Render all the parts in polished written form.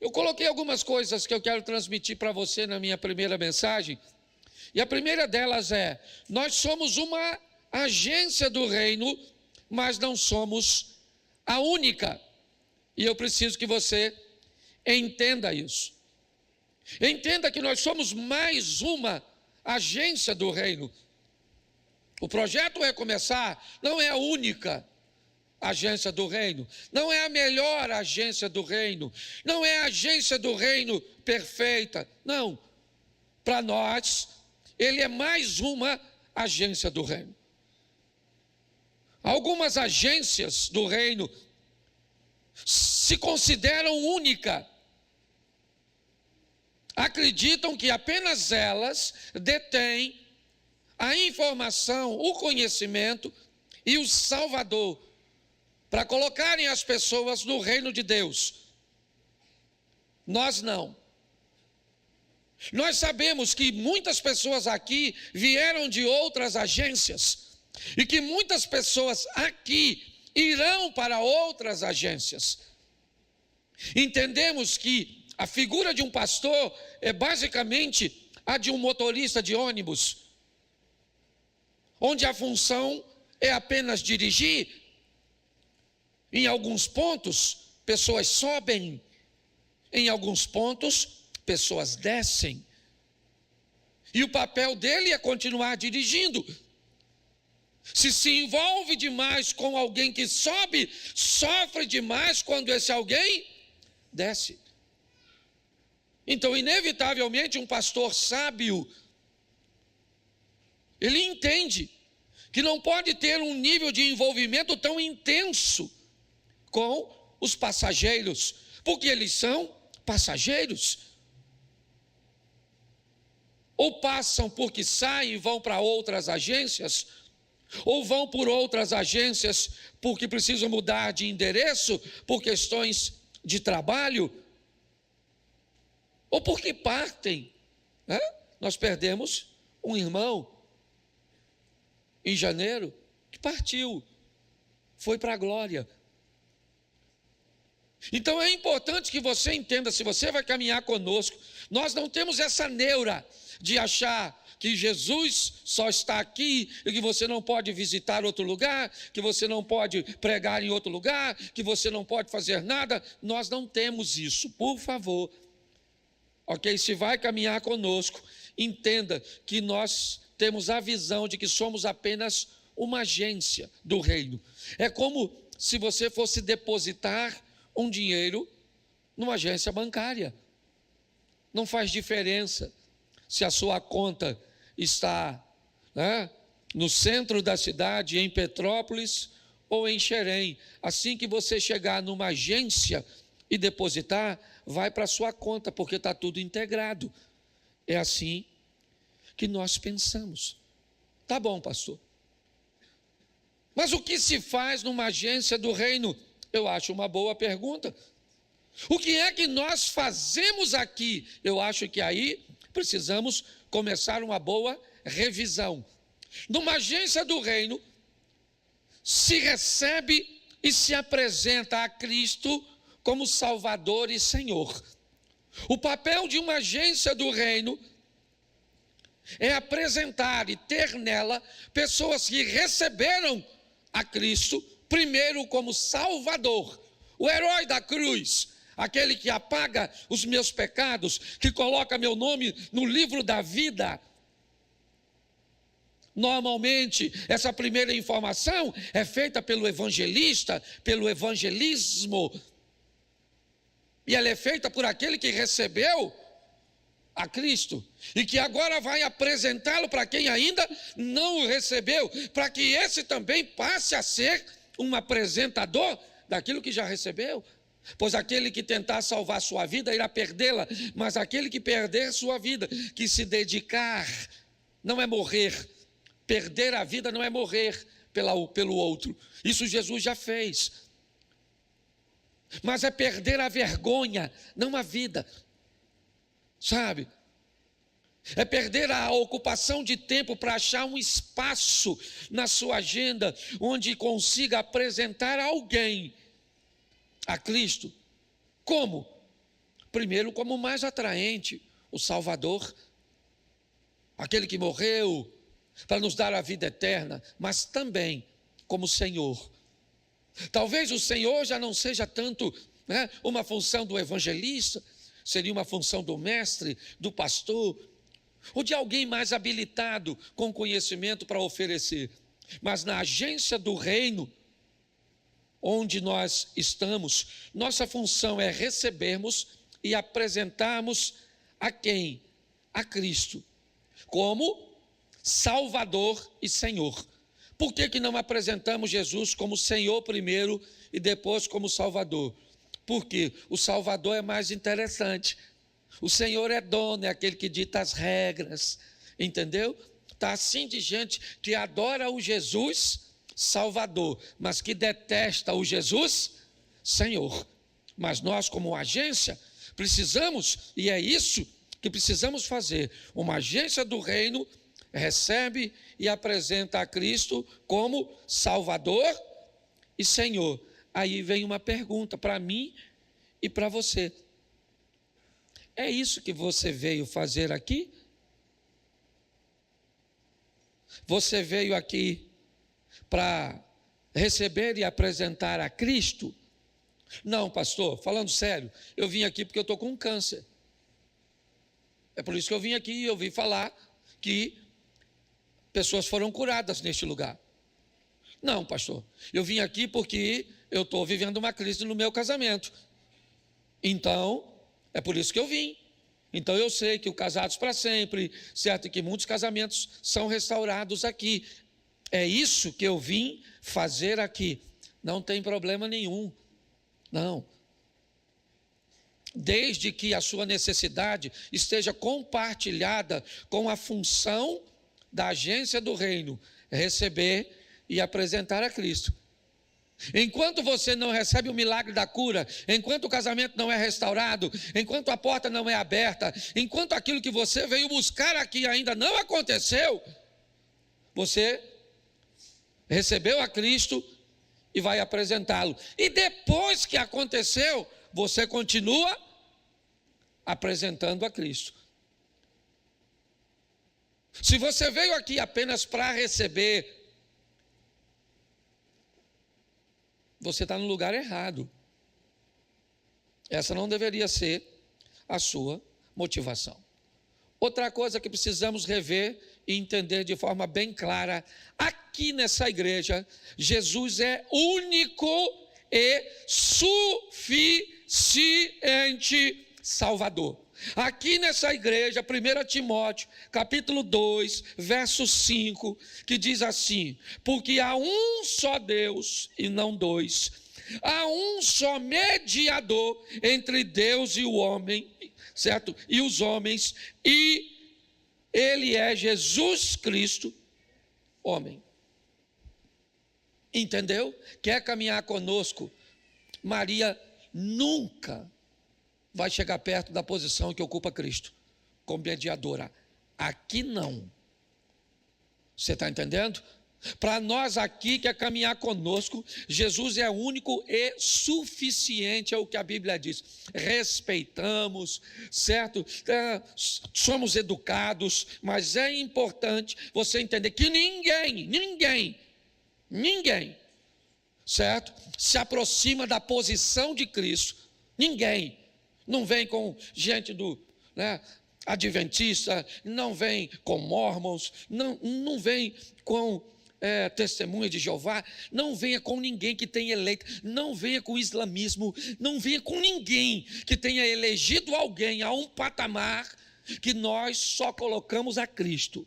Eu coloquei algumas coisas que eu quero transmitir para você na minha primeira mensagem. E a primeira delas é: nós somos uma agência do reino, mas não somos a única. E eu preciso que você entenda isso. Entenda que nós somos mais uma agência do reino. O projeto Recomeçar não é a única agência do reino, não é a melhor agência do reino, não é a agência do reino perfeita, não. Para nós, ele é mais uma agência do reino. Algumas agências do reino se consideram única, acreditam que apenas elas detêm a informação, o conhecimento e o Salvador para colocarem as pessoas no reino de Deus. Nós não. Nós sabemos que muitas pessoas aqui vieram de outras agências e que muitas pessoas aqui irão para outras agências. Entendemos que a figura de um pastor é basicamente a de um motorista de ônibus, onde a função é apenas dirigir. Em alguns pontos, pessoas sobem, em alguns pontos, pessoas descem. E o papel dele é continuar dirigindo. Se envolve demais com alguém que sobe, sofre demais quando esse alguém desce. Então, inevitavelmente, um pastor sábio, ele entende que não pode ter um nível de envolvimento tão intenso com os passageiros, porque eles são passageiros. Ou passam porque saem e vão para outras agências, ou vão por outras agências porque precisam mudar de endereço por questões de trabalho, ou porque partem, né? Nós perdemos um irmão em janeiro que partiu, foi para a glória. Então é importante que você entenda, se você vai caminhar conosco, nós não temos essa neura de achar que Jesus só está aqui e que você não pode visitar outro lugar, que você não pode pregar em outro lugar, que você não pode fazer nada. Nós não temos isso, por favor. Ok? Se vai caminhar conosco, entenda que nós temos a visão de que somos apenas uma agência do reino. É como se você fosse depositar um dinheiro numa agência bancária. Não faz diferença se a sua conta está, né, no centro da cidade, em Petrópolis ou em Xerém. Assim que você chegar numa agência e depositar, vai para a sua conta, porque está tudo integrado. É assim que nós pensamos. Tá bom, pastor. Mas o que se faz numa agência do reino? Eu acho uma boa pergunta. O que é que nós fazemos aqui? Eu acho que aí precisamos começar uma boa revisão. Numa agência do reino, se recebe e se apresenta a Cristo como Salvador e Senhor. O papel de uma agência do reino é apresentar e ter nela pessoas que receberam a Cristo primeiro como Salvador, o herói da cruz, aquele que apaga os meus pecados, que coloca meu nome no livro da vida. Normalmente, essa primeira informação é feita pelo evangelista, pelo evangelismo, e ela é feita por aquele que recebeu a Cristo e que agora vai apresentá-lo para quem ainda não o recebeu, para que esse também passe a ser um apresentador daquilo que já recebeu. Pois aquele que tentar salvar sua vida irá perdê-la, mas aquele que perder sua vida, que se dedicar, não é morrer. Perder a vida não é morrer pelo outro. Isso Jesus já fez. Mas é perder a vergonha, não a vida. Sabe? É perder a ocupação de tempo para achar um espaço na sua agenda onde consiga apresentar alguém a Cristo. Como? primeiro como o mais atraente, o Salvador, aquele que morreu para nos dar a vida eterna, mas também como Senhor. Talvez o Senhor já não seja tanto, né, uma função do evangelista, seria uma função do mestre, do pastor, ou de alguém mais habilitado com conhecimento para oferecer. Mas na agência do reino, onde nós estamos, nossa função é recebermos e apresentarmos a quem? A Cristo, como Salvador e Senhor. Por que não apresentamos Jesus como Senhor primeiro e depois como Salvador? Porque o Salvador é mais interessante. O Senhor é dono, é aquele que dita as regras, entendeu? Está assim de gente que adora o Jesus Salvador, mas que detesta o Jesus Senhor. Mas nós, como agência, precisamos, e é isso que precisamos fazer, uma agência do reino recebe e apresenta a Cristo como Salvador e Senhor. Aí vem uma pergunta para mim e para você. É isso que você veio fazer aqui? Você veio aqui para receber e apresentar a Cristo? Não, pastor, falando sério, eu vim aqui porque eu estou com câncer. É por isso que eu vim aqui e eu vim falar que pessoas foram curadas neste lugar. Não, pastor, eu vim aqui porque eu estou vivendo uma crise no meu casamento. Então, é por isso que eu vim. Então eu sei que o Casados para Sempre, certo, que muitos casamentos são restaurados aqui. É isso que eu vim fazer aqui. Não tem problema nenhum. Não. Desde que a sua necessidade esteja compartilhada com a função da agência do reino, receber e apresentar a Cristo. Enquanto você não recebe o milagre da cura, enquanto o casamento não é restaurado, enquanto a porta não é aberta, enquanto aquilo que você veio buscar aqui ainda não aconteceu, você recebeu a Cristo e vai apresentá-lo. E depois que aconteceu, você continua apresentando a Cristo. Se você veio aqui apenas para receber, você está no lugar errado. Essa não deveria ser a sua motivação. Outra coisa que precisamos rever e entender de forma bem clara, aqui nessa igreja, Jesus é único e suficiente Salvador. Aqui nessa igreja, 1 Timóteo, capítulo 2, verso 5, que diz assim: porque há um só Deus e não dois, há um só mediador entre Deus e o homem, certo? E os homens, e ele é Jesus Cristo, homem. Entendeu? Quer caminhar conosco? Maria nunca vai chegar perto da posição que ocupa Cristo, como mediadora. Aqui não. Você está entendendo? Para nós aqui, que é caminhar conosco, Jesus é único e suficiente, é o que a Bíblia diz. Respeitamos, certo? Somos educados, mas é importante você entender que ninguém, certo? Se aproxima da posição de Cristo. Ninguém. Não vem com gente do, né, adventista, não vem com mormons, não vem com testemunha de Jeová, não venha com ninguém que tenha eleito, não venha com o islamismo, não venha com ninguém que tenha elegido alguém a um patamar que nós só colocamos a Cristo.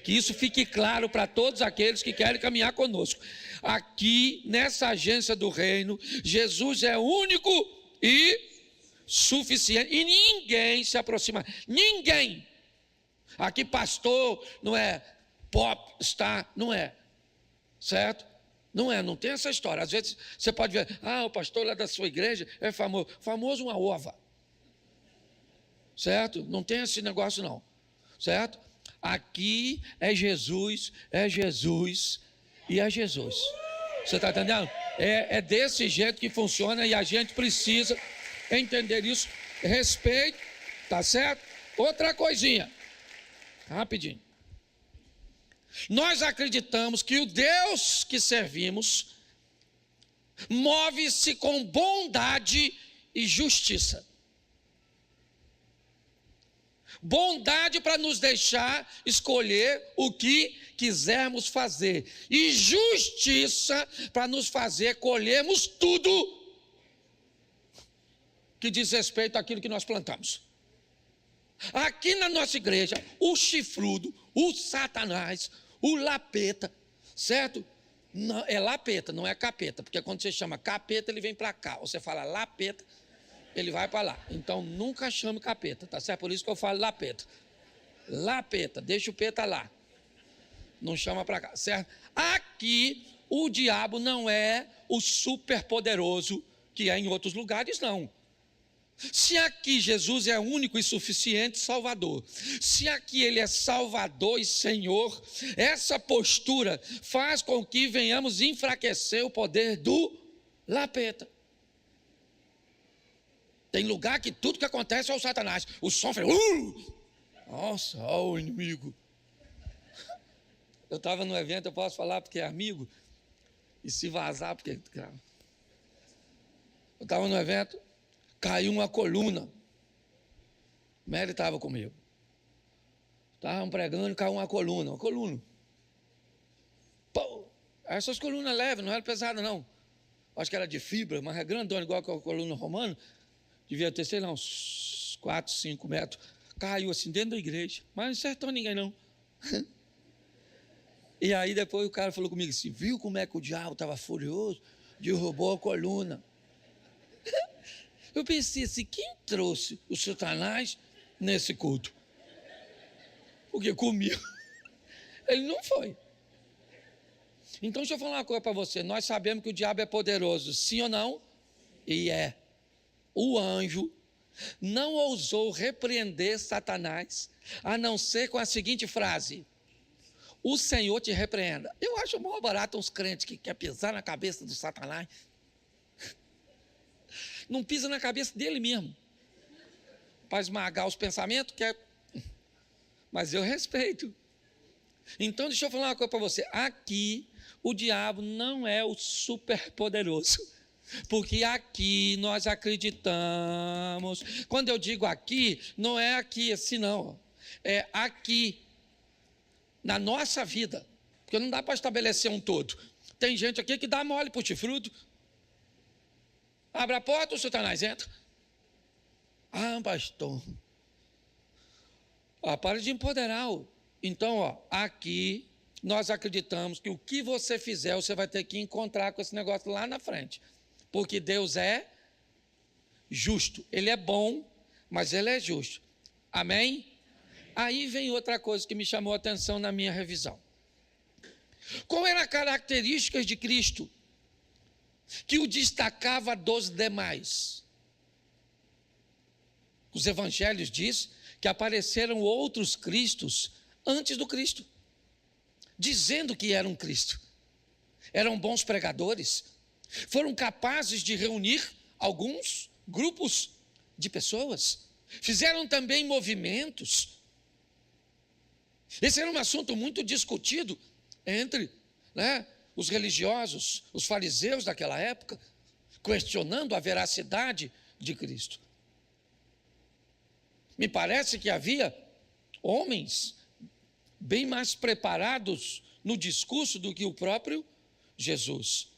Que isso fique claro para todos aqueles que querem caminhar conosco. Aqui, nessa agência do reino, Jesus é único e suficiente, e ninguém se aproxima, ninguém. Aqui pastor não é pop star, não é, certo? Não tem essa história. Às vezes você pode ver, o pastor lá da sua igreja é famoso uma ova, certo? Não tem esse negócio não, certo? Aqui é Jesus e é Jesus. Você está entendendo? É desse jeito que funciona, e a gente precisa entender isso respeito, tá certo? Outra coisinha, rapidinho. Nós acreditamos que o Deus que servimos move-se com bondade e justiça. Bondade para nos deixar escolher o que quisermos fazer, e justiça para nos fazer colhermos tudo que diz respeito àquilo que nós plantamos. Aqui na nossa igreja, o chifrudo, o Satanás, o lapeta, certo? Não, é lapeta, não é capeta, porque quando você chama capeta, ele vem para cá. Ou você fala lapeta, ele vai para lá. Então, nunca chame capeta, tá certo? Por isso que eu falo lapeta. Lapeta, deixa o peta lá. Não chama para cá, certo? Aqui, o diabo não é o superpoderoso que é em outros lugares, não. Se aqui Jesus é único e suficiente Salvador, se aqui Ele é Salvador e Senhor, essa postura faz com que venhamos enfraquecer o poder do lapeta. Tem lugar que tudo que acontece é o Satanás. O som fala, nossa, ó o inimigo. Eu estava no evento, eu posso falar porque é amigo, e se vazar, porque... Eu estava no evento, caiu uma coluna. Mary estava comigo. Estavam pregando, caiu uma coluna. Pô, essas colunas leves, não era pesada não. Acho que era de fibra, mas é grandona, igual que a coluna romana. Devia ter, sei lá, uns 4, 5 metros. Caiu assim dentro da igreja, mas não acertou ninguém não. E aí depois o cara falou comigo assim, viu como é que o diabo estava furioso? Derrubou a coluna. Eu pensei assim, quem trouxe o Satanás nesse culto? Porque comigo, ele não foi. Então deixa eu falar uma coisa para você, nós sabemos que o diabo é poderoso, sim ou não? E é. O anjo não ousou repreender Satanás, a não ser com a seguinte frase, o Senhor te repreenda. Eu acho mó barato uns crentes que querem pisar na cabeça do Satanás. Não pisa na cabeça dele mesmo, para esmagar os pensamentos, mas eu respeito. Então deixa eu falar uma coisa para você, aqui o diabo não é o superpoderoso, porque aqui nós acreditamos, quando eu digo aqui, não é aqui assim não, é aqui, na nossa vida, porque não dá para estabelecer um todo. Tem gente aqui que dá mole para o chifrudo. Abre a porta, o Satanás entra. Ah, pastor. Para de empoderar. Então, aqui nós acreditamos que o que você fizer, você vai ter que encontrar com esse negócio lá na frente. Porque Deus é justo. Ele é bom, mas Ele é justo. Amém? Aí vem outra coisa que me chamou a atenção na minha revisão. Qual era a característica de Cristo que o destacava dos demais? Os evangelhos dizem que apareceram outros Cristos antes do Cristo, dizendo que eram Cristo. Eram bons pregadores, foram capazes de reunir alguns grupos de pessoas, fizeram também movimentos. Esse era um assunto muito discutido entre os religiosos, os fariseus daquela época, questionando a veracidade de Cristo. Me parece que havia homens bem mais preparados no discurso do que o próprio Jesus.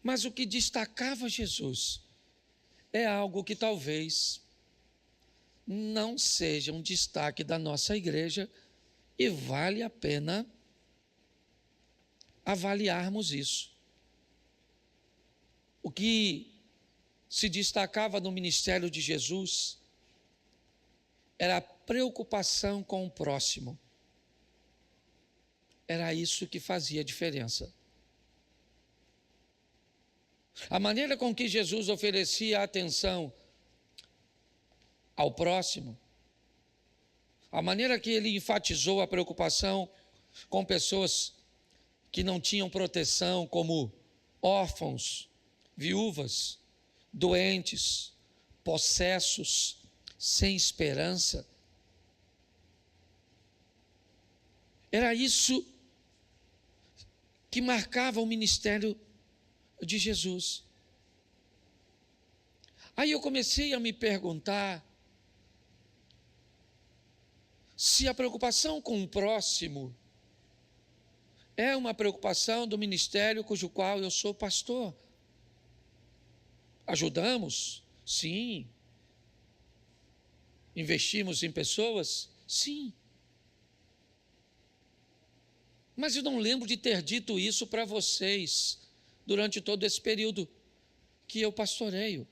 Mas o que destacava Jesus é algo que talvez não seja um destaque da nossa igreja e vale a pena avaliarmos isso. O que se destacava no ministério de Jesus era a preocupação com o próximo. Era isso que fazia diferença. A maneira com que Jesus oferecia atenção ao próximo, a maneira que ele enfatizou a preocupação com pessoas que não tinham proteção, como órfãos, viúvas, doentes, possessos, sem esperança. Era isso que marcava o ministério de Jesus. Aí eu comecei a me perguntar se a preocupação com o próximo é uma preocupação do ministério cujo qual eu sou pastor. Ajudamos? Sim. Investimos em pessoas? Sim. Mas eu não lembro de ter dito isso para vocês durante todo esse período que eu pastoreio.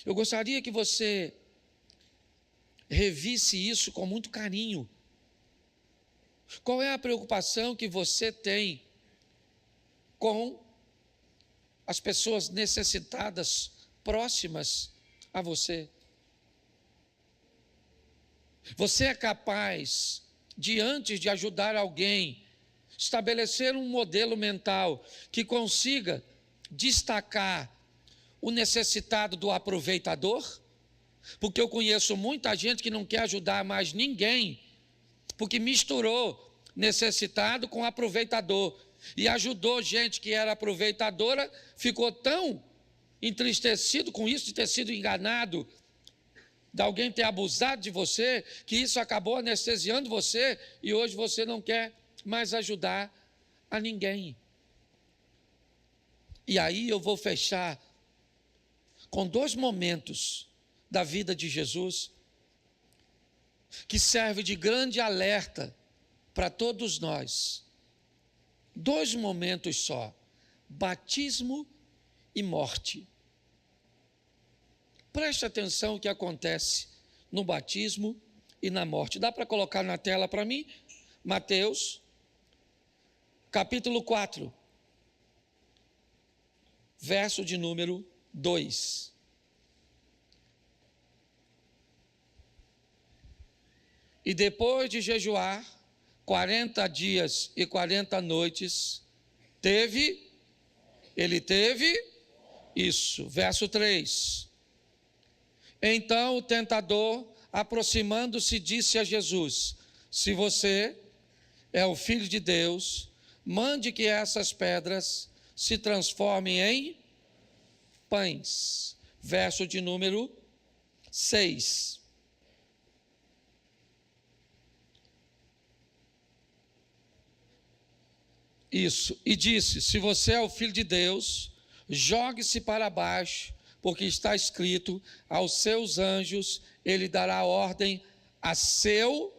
Eu gostaria que você revisse isso com muito carinho. Qual é a preocupação que você tem com as pessoas necessitadas próximas a você? Você é capaz de, antes de ajudar alguém, estabelecer um modelo mental que consiga destacar o necessitado do aproveitador? Porque eu conheço muita gente que não quer ajudar mais ninguém, porque misturou necessitado com aproveitador, e ajudou gente que era aproveitadora, ficou tão entristecido com isso, de ter sido enganado, de alguém ter abusado de você, que isso acabou anestesiando você, e hoje você não quer mais ajudar a ninguém. E aí eu vou fechar com 2 momentos da vida de Jesus, que serve de grande alerta para todos nós. 2 momentos só: batismo e morte. Preste atenção o que acontece no batismo e na morte. Dá para colocar na tela para mim? Mateus, capítulo 4, verso de número 2. E depois de jejuar 40 dias e 40 noites, ele teve isso. Verso 3. Então o tentador, aproximando-se, disse a Jesus: se você é o Filho de Deus, mande que essas pedras se transformem em pães. Verso de número 6. Isso. E disse: se você é o Filho de Deus, jogue-se para baixo, porque está escrito: aos seus anjos ele dará ordem a seu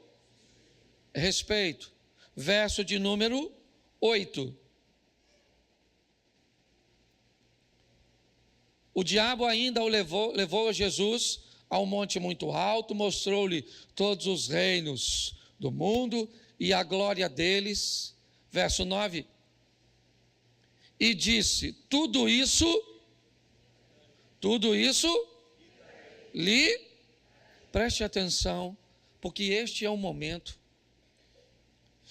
respeito. Verso de número 8. O diabo ainda levou a Jesus a um monte muito alto, mostrou-lhe todos os reinos do mundo e a glória deles. Verso 9. E disse: tudo isso lhe... Preste atenção, porque este é o momento.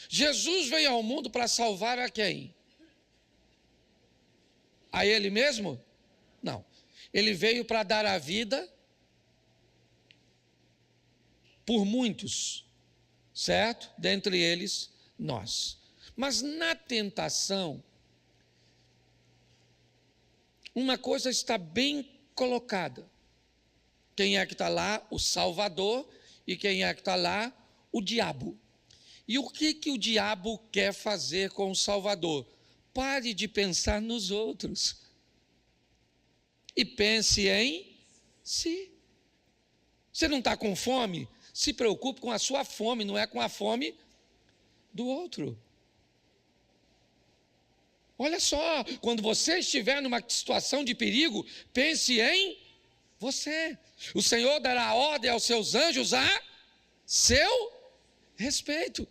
Jesus veio ao mundo para salvar a quem? A ele mesmo? Não. Ele veio para dar a vida por muitos, certo? Dentre eles, nós. Mas na tentação, uma coisa está bem colocada. Quem é que está lá? O Salvador. E quem é que está lá? O diabo. E o que o diabo quer fazer com o Salvador? Pare de pensar nos outros e pense em si. Você não está com fome? Se preocupe com a sua fome, não é com a fome do outro. Olha só, quando você estiver numa situação de perigo, pense em você. O Senhor dará ordem aos seus anjos a seu respeito.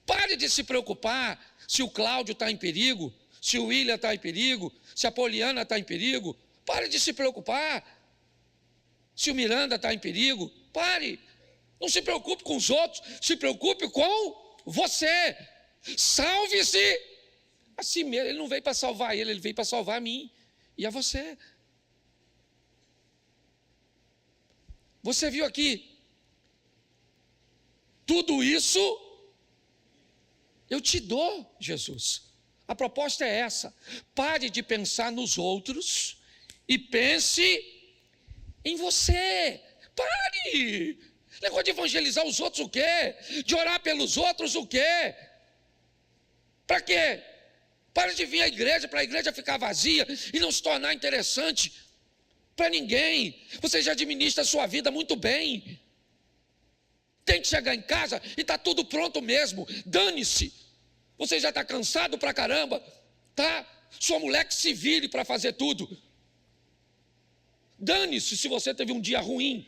Pare de se preocupar se o Cláudio está em perigo, se o William está em perigo, se a Poliana está em perigo. Pare de se preocupar se o Miranda está em perigo. Pare. Não se preocupe com os outros, se preocupe com você. Salve-se a si mesmo. Ele não veio para salvar ele veio para salvar a mim. e a você. Você viu aqui? Tudo isso eu te dou, Jesus. A proposta é essa. Pare de pensar nos outros e pense em você. Pare! Negócio de evangelizar os outros o quê? De orar pelos outros o quê? Para quê? Para de vir à igreja, para a igreja ficar vazia e não se tornar interessante para ninguém. Você já administra a sua vida muito bem. Tem que chegar em casa e está tudo pronto mesmo. Dane-se. Você já está cansado pra caramba, tá? Sua mulher que se vire para fazer tudo. Dane-se se você teve um dia ruim.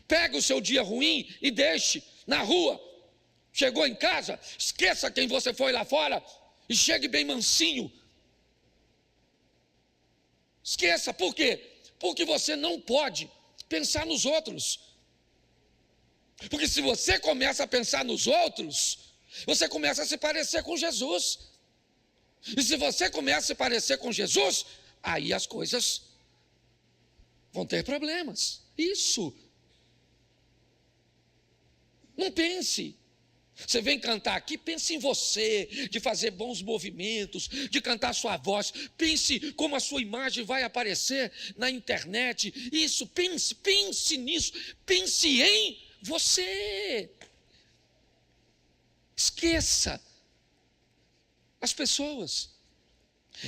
Pega o seu dia ruim e deixe na rua. Chegou em casa, esqueça quem você foi lá fora e chegue bem mansinho. Esqueça, por quê? Porque você não pode pensar nos outros. Porque se você começa a pensar nos outros, você começa a se parecer com Jesus. E se você começa a se parecer com Jesus, aí as coisas vão ter problemas. Isso. Não pense. Você vem cantar aqui, pense em você, de fazer bons movimentos, de cantar sua voz. Pense como a sua imagem vai aparecer na internet. Isso, pense nisso. Pense em você. Esqueça as pessoas.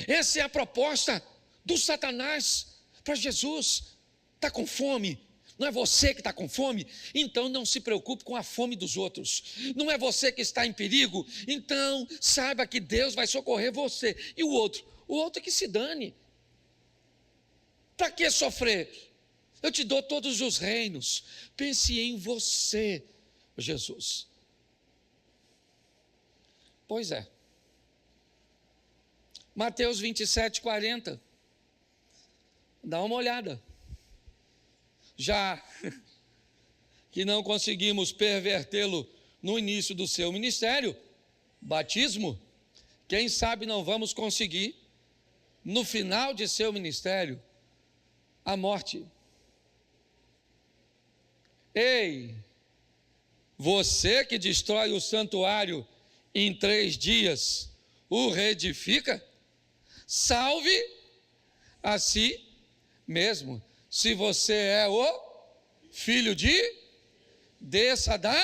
Essa é a proposta do Satanás para Jesus. Está com fome? Não é você que está com fome? Então não se preocupe com a fome dos outros. Não é você que está em perigo? Então saiba que Deus vai socorrer você. E o outro? O outro que se dane. Para que sofrer? Eu te dou todos os reinos. Pense em você, Jesus. Pois é. Mateus 27, 40. Dá uma olhada. Já que não conseguimos pervertê-lo no início do seu ministério, batismo, quem sabe não vamos conseguir no final de seu ministério, a morte. Ei, você que destrói o santuário em 3 dias, o reedifica? Salve a si mesmo. Se você é o filho de, desça da,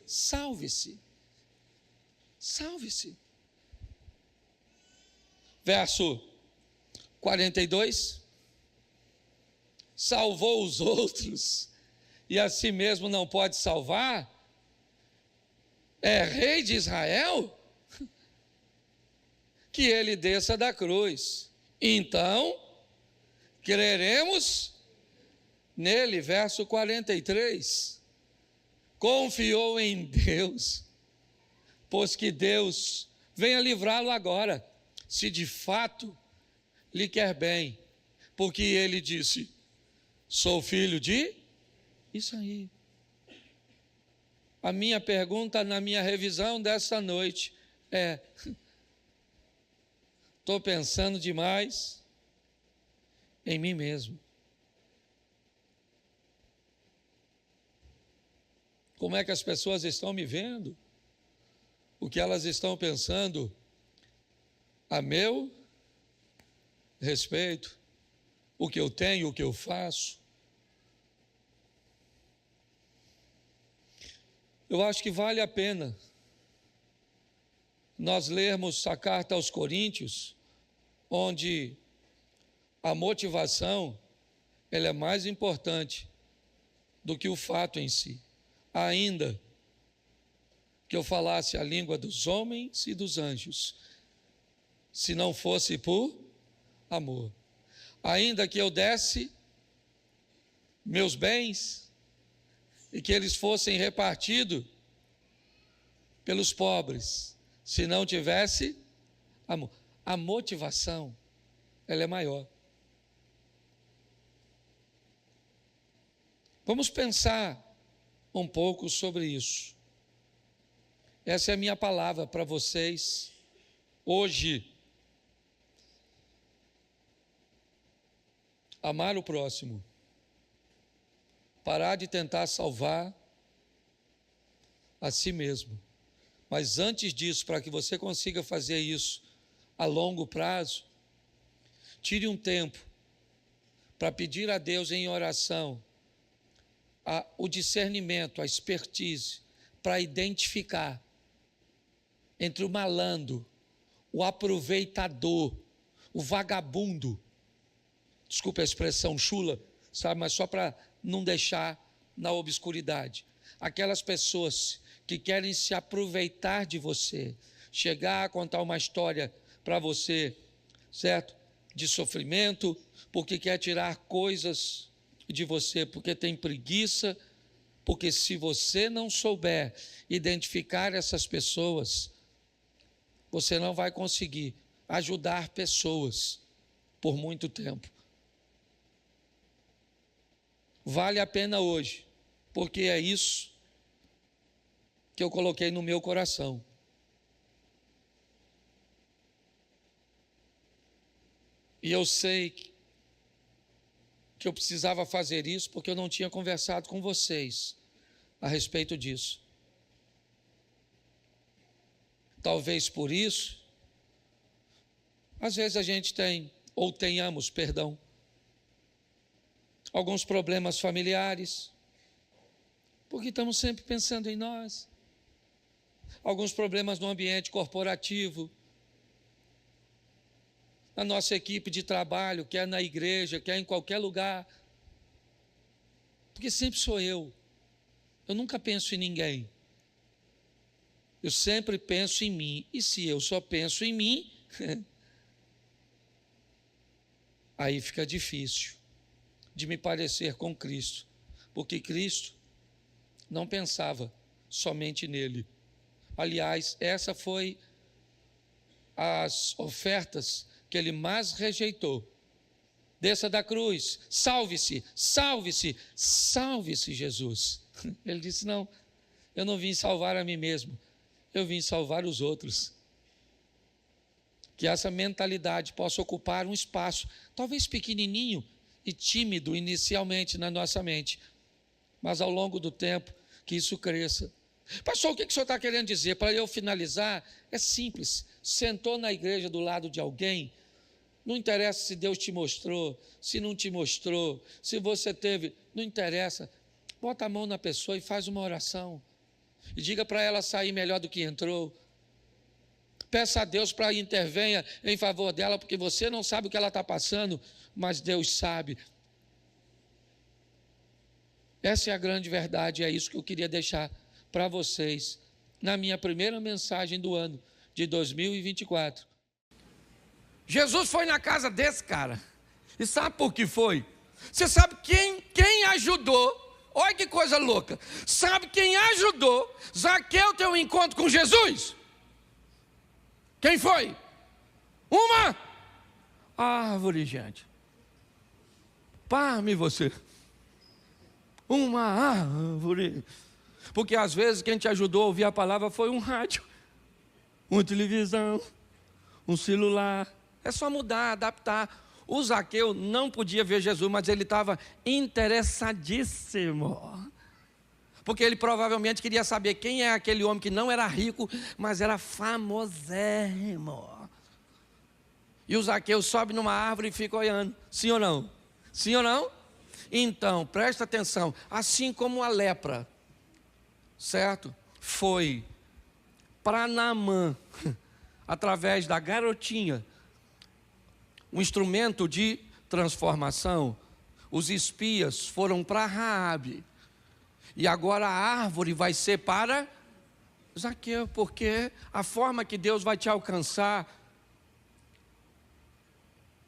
salve-se. Salve-se. Verso 42. Salvou os outros e a si mesmo não pode salvar? É rei de Israel? Que ele desça da cruz. Então, creremos nele. Verso 43. Confiou em Deus, pois que Deus venha livrá-lo agora, se de fato lhe quer bem, porque ele disse: sou filho de... Isso aí. A minha pergunta na minha revisão desta noite é: estou pensando demais em mim mesmo. Como é que as pessoas estão me vendo? O que elas estão pensando a meu respeito? O que eu tenho, o que eu faço? Eu acho que vale a pena nós lermos a carta aos Coríntios, onde a motivação ela é mais importante do que o fato em si. Ainda que eu falasse a língua dos homens e dos anjos, se não fosse por amor. Ainda que eu desse meus bens e que eles fossem repartidos pelos pobres, se não tivesse amor. A motivação, ela é maior. Vamos pensar um pouco sobre isso. Essa é a minha palavra para vocês hoje. Amar o próximo. Parar de tentar salvar a si mesmo. Mas antes disso, para que você consiga fazer isso a longo prazo, tire um tempo para pedir a Deus em oração o discernimento, a expertise, para identificar entre o malandro, o aproveitador, o vagabundo, desculpe a expressão chula, sabe, mas só para não deixar na obscuridade, aquelas pessoas que querem se aproveitar de você, chegar a contar uma história para você, certo? De sofrimento, porque quer tirar coisas de você, porque tem preguiça, porque se você não souber identificar essas pessoas, você não vai conseguir ajudar pessoas por muito tempo. Vale a pena hoje, porque é isso que eu coloquei no meu coração. E eu sei que eu precisava fazer isso porque eu não tinha conversado com vocês a respeito disso. Talvez por isso, às vezes a gente tem, ou tenhamos, perdão, alguns problemas familiares, porque estamos sempre pensando em nós. Alguns problemas no ambiente corporativo, na nossa equipe de trabalho, quer na igreja, quer em qualquer lugar. Porque sempre sou eu. Eu nunca penso em ninguém. Eu sempre penso em mim. E se eu só penso em mim, aí fica difícil de me parecer com Cristo. Porque Cristo não pensava somente nele. Aliás, essa foi as ofertas que ele mais rejeitou. Desça da cruz, salve-se, salve-se, salve-se, Jesus. Ele disse, não, eu não vim salvar a mim mesmo, eu vim salvar os outros. Que essa mentalidade possa ocupar um espaço, talvez pequenininho e tímido inicialmente na nossa mente, mas ao longo do tempo que isso cresça. Pastor, o que o senhor está querendo dizer? Para eu finalizar, é simples. Sentou na igreja do lado de alguém, não interessa se Deus te mostrou, se não te mostrou, se você teve, não interessa. Bota a mão na pessoa e faz uma oração. E diga para ela sair melhor do que entrou. Peça a Deus para intervenha em favor dela, porque você não sabe o que ela está passando, mas Deus sabe. Essa é a grande verdade, é isso que eu queria deixar para vocês na minha primeira mensagem do ano de 2024. Jesus foi na casa desse cara. E sabe por que foi? Você sabe quem ajudou? Olha que coisa louca. Sabe quem ajudou Zaqueu ter um encontro com Jesus? Quem foi? Uma árvore, gente. Parme você. Uma árvore. Porque às vezes quem te ajudou a ouvir a palavra foi um rádio, uma televisão, um celular. É só mudar, adaptar. O Zaqueu não podia ver Jesus, mas ele estava interessadíssimo. Porque ele provavelmente queria saber quem é aquele homem que não era rico, mas era famosérrimo. E o Zaqueu sobe numa árvore e fica olhando. Sim ou não? Sim ou não? Então, presta atenção. Assim como a lepra, certo? Foi para Naamã, através da garotinha, um instrumento de transformação. Os espias foram para Raabe. E agora a árvore vai ser para Zaqueu, porque a forma que Deus vai te alcançar,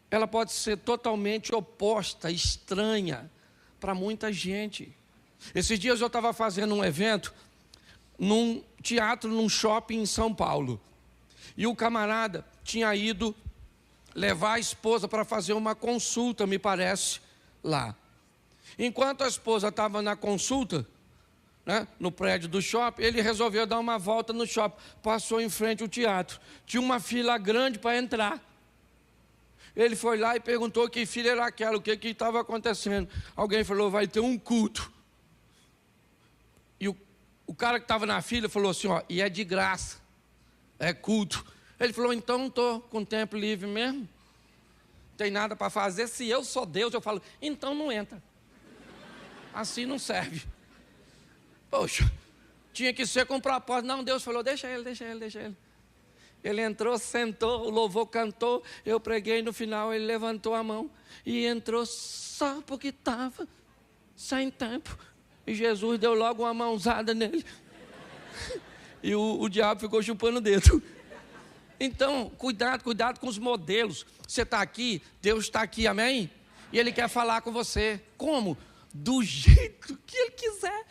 ela pode ser totalmente oposta, estranha para muita gente. Esses dias eu estava fazendo um evento num teatro, num shopping em São Paulo. E o camarada tinha ido levar a esposa para fazer uma consulta, me parece, lá. Enquanto a esposa estava na consulta, né, no prédio do shopping, ele resolveu dar uma volta no shopping. Passou em frente ao teatro. Tinha uma fila grande para entrar. Ele foi lá e perguntou que filha era aquela, o que estava acontecendo. Alguém falou, vai ter um culto. E o cara que estava na fila falou assim, ó, e é de graça, é culto. Ele falou, então não estou com tempo livre mesmo, não tem nada para fazer. Se eu sou Deus, eu falo, então não entra. Assim não serve. Poxa, tinha que ser com propósito. Não, Deus falou, deixa ele. Ele entrou, sentou, o louvor cantou, eu preguei, no final ele levantou a mão e entrou só porque estava sem tempo. E Jesus deu logo uma mãozada nele. E o diabo ficou chupando o dedo. Então, cuidado com os modelos. Você está aqui, Deus está aqui, amém? E Ele quer falar com você. Como? Do jeito que Ele quiser.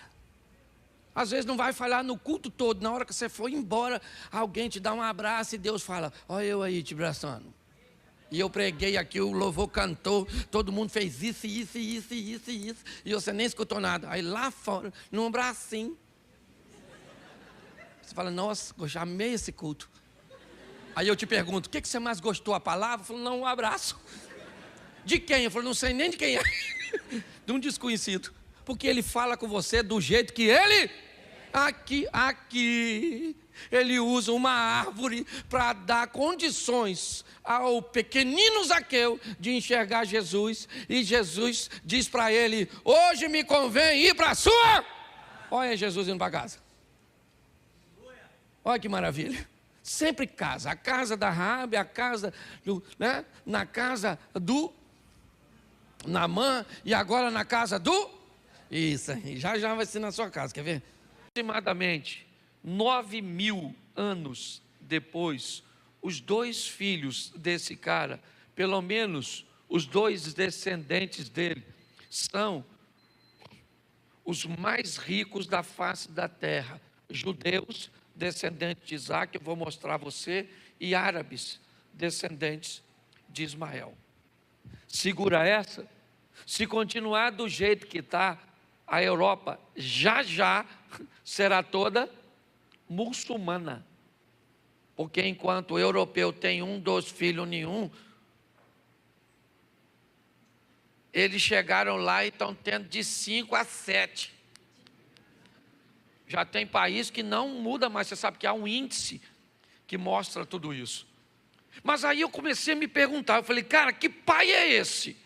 Às vezes não vai falar no culto todo. Na hora que você for embora, alguém te dá um abraço e Deus fala, olha eu aí te abraçando. E eu preguei aqui, o louvor cantou, todo mundo fez isso. E você nem escutou nada. Aí lá fora, num bracinho, você fala, nossa, eu já amei esse culto. Aí eu te pergunto, o que você mais gostou, a palavra? Eu falo, não, um abraço. De quem? Eu falo, não sei nem de quem é. De um desconhecido. Porque ele fala com você do jeito que ele... Aqui, ele usa uma árvore para dar condições ao pequenino Zaqueu de enxergar Jesus. E Jesus diz para ele, hoje me convém ir para a sua... Olha Jesus indo para casa. Olha que maravilha. Sempre casa. A casa da Raabe, a casa do... né? Na casa do... Naamã e agora na casa do... Isso aí, já vai ser na sua casa, quer ver? Aproximadamente 9.000 anos depois, os dois filhos desse cara, pelo menos os dois descendentes dele, são os mais ricos da face da terra. Judeus, descendentes de Isaac, eu vou mostrar a você, e árabes, descendentes de Ismael. Segura essa. Se continuar do jeito que está, a Europa já será toda muçulmana. Porque enquanto o europeu tem 1, 2 filhos nenhum, eles chegaram lá e estão tendo de 5 a 7. Já tem país que não muda mais, você sabe que há um índice que mostra tudo isso. Mas aí eu comecei a me perguntar, eu falei, cara, que pai é esse?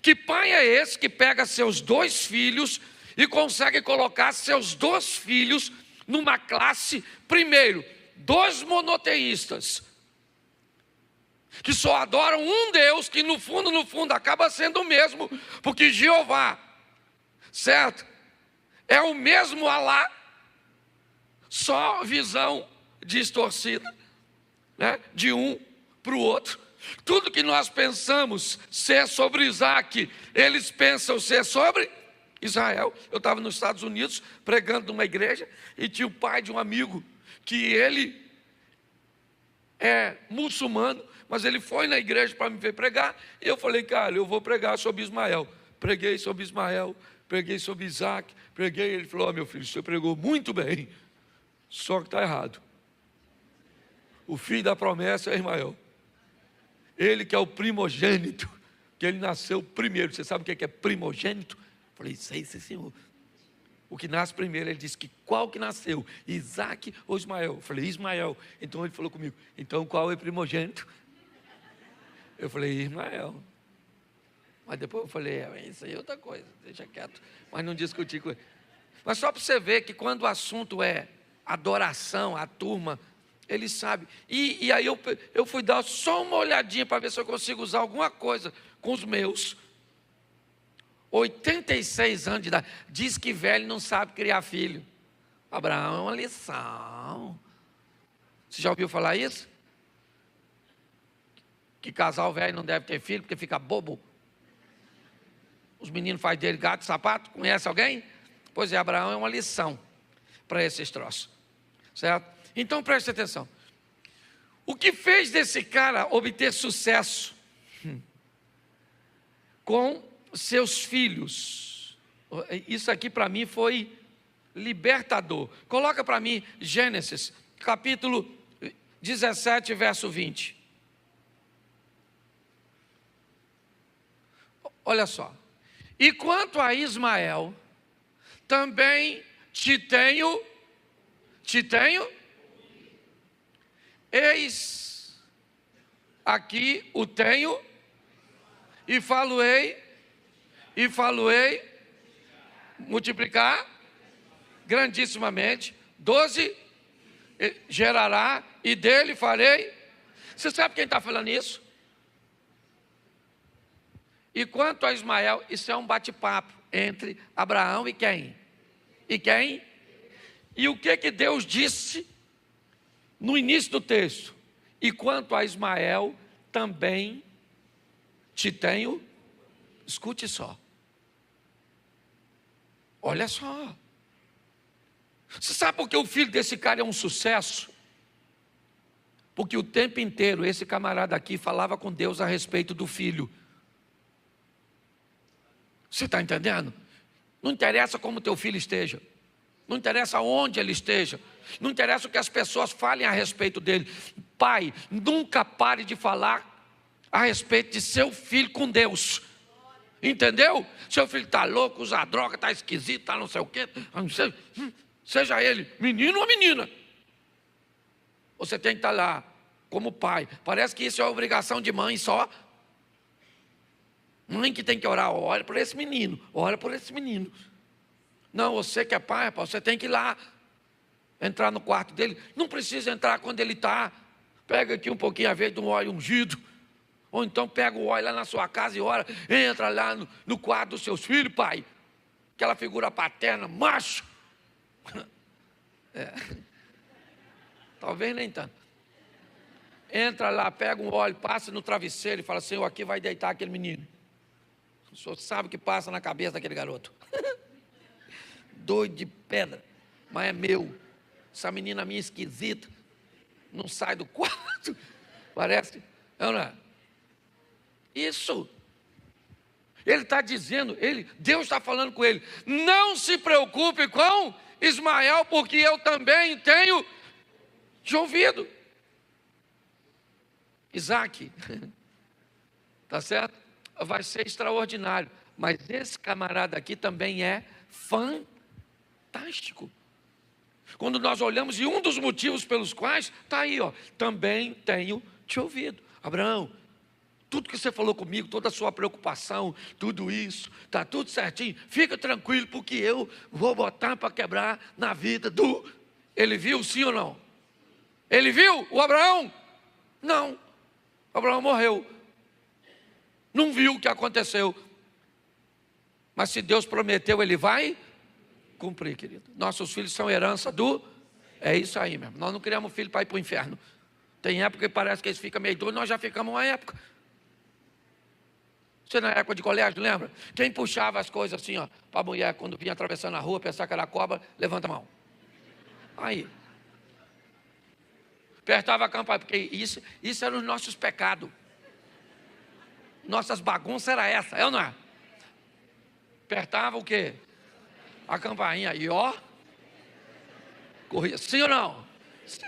Que pai é esse que pega seus 2 filhos e consegue colocar seus 2 filhos numa classe, primeiro, 2 monoteístas, que só adoram um Deus, que no fundo acaba sendo o mesmo, porque Jeová, certo? É o mesmo Alá, só visão distorcida, né? De um para o outro. Tudo que nós pensamos ser sobre Isaac, eles pensam ser sobre Israel. Eu estava nos Estados Unidos pregando numa igreja e tinha o pai de um amigo que ele é muçulmano, mas ele foi na igreja para me ver pregar. E eu falei, cara, eu vou pregar sobre Ismael. Preguei sobre Ismael, preguei sobre Isaac, preguei. Ele falou, meu filho, você pregou muito bem, só que está errado. O filho da promessa é Ismael. Ele que é o primogênito, que ele nasceu primeiro. Você sabe o que é primogênito? Eu falei, sei, senhor. O que nasce primeiro, ele disse que qual que nasceu? Isaac ou Ismael? Eu falei, Ismael. Então ele falou comigo, então qual é o primogênito? Eu falei, Ismael. Mas depois eu falei, isso aí é outra coisa, deixa quieto. Mas não discuti com ele. Mas só para você ver que quando o assunto é adoração, a turma, ele sabe. E aí eu fui dar só uma olhadinha para ver se eu consigo usar alguma coisa com os meus 86 anos de idade. Diz que velho não sabe criar filho. Abraão é uma lição. Você já ouviu falar isso? Que casal velho não deve ter filho porque fica bobo. Os meninos fazem dele gato e sapato. Conhece alguém? Pois é, Abraão é uma lição para esses troços. Certo? Então preste atenção. O que fez desse cara obter sucesso com seus filhos? Isso aqui para mim foi libertador. Coloca para mim Gênesis, capítulo 17, verso 20. Olha só. E quanto a Ismael, também te tenho, eis aqui o tenho, e falo-ei, multiplicar grandissimamente, 12 gerará, e dele farei. Você sabe quem está falando isso? E quanto a Ismael, isso é um bate-papo entre Abraão e quem? E o que Deus disse no início do texto? E quanto a Ismael, também te tenho. Escute só. Olha só. Você sabe por que o filho desse cara é um sucesso? Porque o tempo inteiro esse camarada aqui falava com Deus a respeito do filho. Você está entendendo? Não interessa como teu filho esteja, não interessa onde ele esteja, não interessa o que as pessoas falem a respeito dele. Pai, nunca pare de falar a respeito de seu filho com Deus. Entendeu? Seu filho está louco, usa droga, está esquisito, está não sei o quê. Seja ele menino ou menina, você tem que estar lá como pai. Parece que isso é obrigação de mãe só. Mãe que tem que orar, ora por esse menino, ora por esse menino. Não, você que é pai, você tem que ir lá, entrar no quarto dele. Não precisa entrar quando ele está. Pega aqui um pouquinho a vez de um óleo ungido. Ou então pega o óleo lá na sua casa e ora. Entra lá no quarto dos seus filhos, pai. Aquela figura paterna, macho. Talvez nem tanto. Entra lá, pega um óleo, passa no travesseiro e fala: Senhor, aqui vai deitar aquele menino. O senhor sabe o que passa na cabeça daquele garoto. Doido de pedra, mas é meu. Essa menina minha esquisita, não sai do quarto. Parece, não é? Isso. Ele está dizendo, Deus está falando com ele: não se preocupe com Ismael, porque eu também tenho te ouvido. Isaac, tá certo? Vai ser extraordinário, mas esse camarada aqui também é fantástico. Quando nós olhamos, e um dos motivos pelos quais, está aí, ó, também tenho te ouvido. Abraão, tudo que você falou comigo, toda a sua preocupação, tudo isso, está tudo certinho, fica tranquilo, porque eu vou botar para quebrar na vida do... Ele viu, sim ou não? Ele viu o Abraão? Não, Abraão morreu. Não viu o que aconteceu. Mas se Deus prometeu, Ele vai cumprir, querido. Nossos filhos são herança do... É isso aí mesmo. Nós não criamos filho para ir para o inferno. Tem época que parece que eles ficam meio doidos, nós já ficamos uma época. Você na época de colégio, lembra? Quem puxava as coisas assim, ó, para a mulher, quando vinha atravessando a rua, pensar que era cobra, levanta a mão. Aí. Apertava a campainha, porque isso eram os nossos pecados. Nossas bagunças era essa, é ou não é? Apertava o quê? A campainha, e ó, corria, sim ou não? Sim.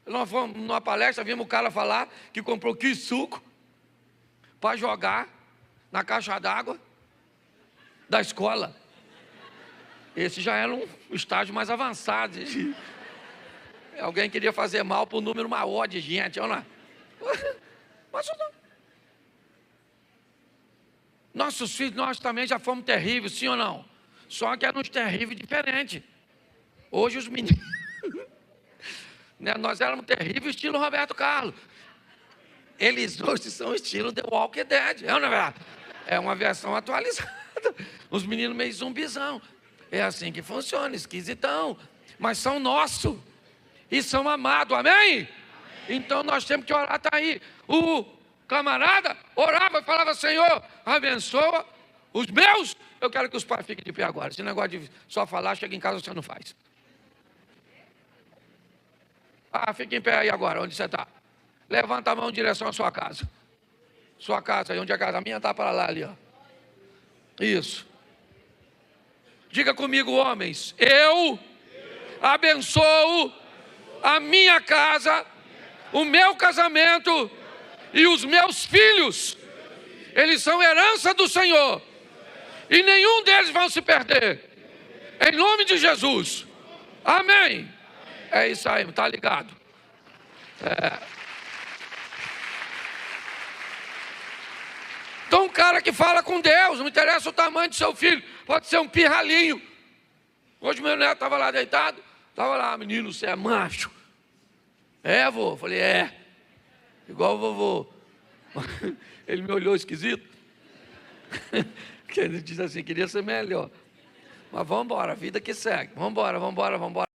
Nós fomos numa palestra, vimos o cara falar que comprou 15 suco para jogar na caixa d'água da escola. Esse já era um estágio mais avançado. Alguém queria fazer mal para um número maior de gente, ou não é? Mas não. Nossos filhos, nós também já fomos terríveis, sim ou não? Só que eram uns terríveis diferentes. Hoje os meninos... Nós éramos terríveis estilo Roberto Carlos. Eles hoje são estilo The Walking Dead. É, não é? É uma versão atualizada. Os meninos meio zumbizão. É assim que funciona, esquisitão. Mas são nossos. E são amados, amém? Então nós temos que orar, está aí. O camarada orava e falava: Senhor, abençoa os meus. Eu quero que os pais fiquem de pé agora. Esse negócio de só falar, chega em casa você não faz. Ah, fica em pé aí agora, onde você está. Levanta a mão em direção à sua casa. Sua casa aí, onde é a casa? A minha está para lá ali, ó. Isso. Diga comigo, homens: eu abençoo a minha casa, o meu casamento e os meus filhos. Eles são herança do Senhor. E nenhum deles vão se perder. Em nome de Jesus. Amém. É isso aí, está ligado? Então, um cara que fala com Deus, não interessa o tamanho do seu filho, pode ser um pirralhinho. Hoje meu neto estava lá deitado, estava lá, menino, você é macho? É, vô? Falei, é. Igual o vovô. Ele me olhou esquisito. Ele disse assim, queria ser melhor. Mas vamos embora, a vida que segue. Vamos embora, vamos embora, vamos embora.